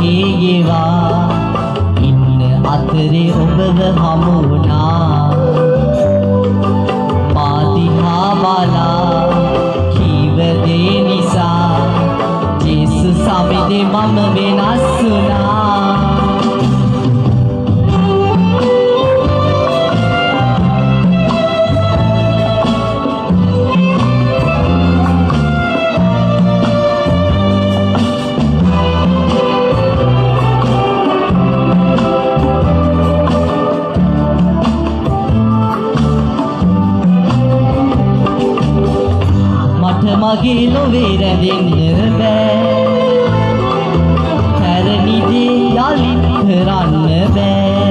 ඔහේගෙවා ඉන්න අතරේ ඔබව හමු වුණා මා දිහා බලා කීව දේ නිසා ජේසුස් සමිඳේ මම වෙනස් වුණා මගේ ලොවේ රැඳෙන්න බෑ පැරණි දේ යලිත් කරන්න බෑ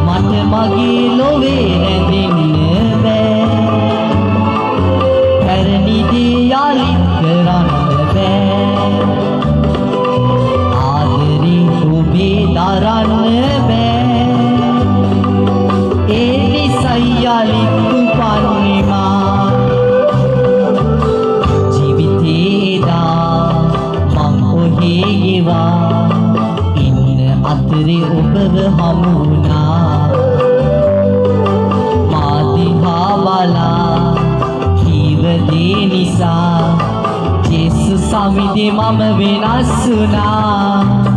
මට මගේ ලොවේ රැඳෙන්න බෑ පැරණි දේ යලිත් කරන්න බෑ ආදරේ ඔබේ දරන්න බෑ ඒ නිසයි යලිත් උපන්නේ මා ඉන්න අතරේ ඔබව හමු වුණා මා දිහා බලා කීව දේ නිසා ජේසුස් සමිඳේ මම වෙනස් වුණා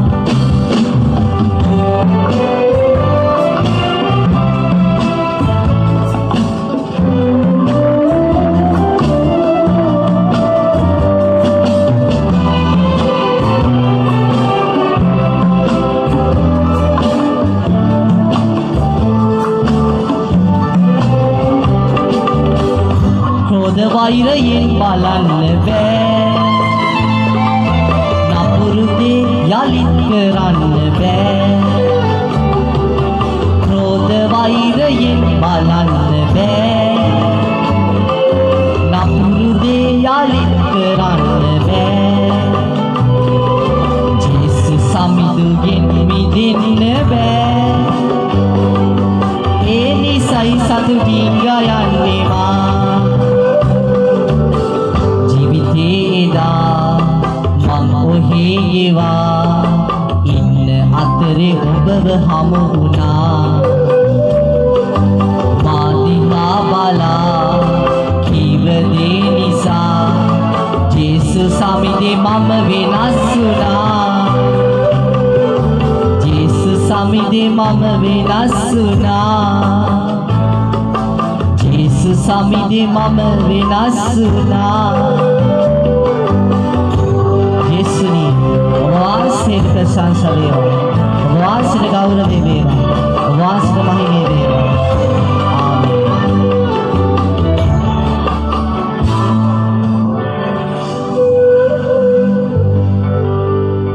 වෛරයෙන් බලන්න බෑ නපුරු දේ යලිත් කරන්න බෑ ක්‍රෝධ වෛරයෙන් බලන්න බෑ නපුරු දේ යලිත් කරන්න බෑ ජේසුස් සමිඳුගෙන් මිදෙන්න බෑ ඒ නිසයි සතුටින් ගයන්නේ මා ඔහේගෙවා ඉන්න අතරේ ඔබව හමු වුණා මා දිහා බලා කීව දේ නිසා ජේසුස් සමිඳේ මම වෙනස් වුණා ජේසුස් සමිඳේ මම වෙනස් වුණා ජේසුස් සමිඳේ මම වෙනස් වුණා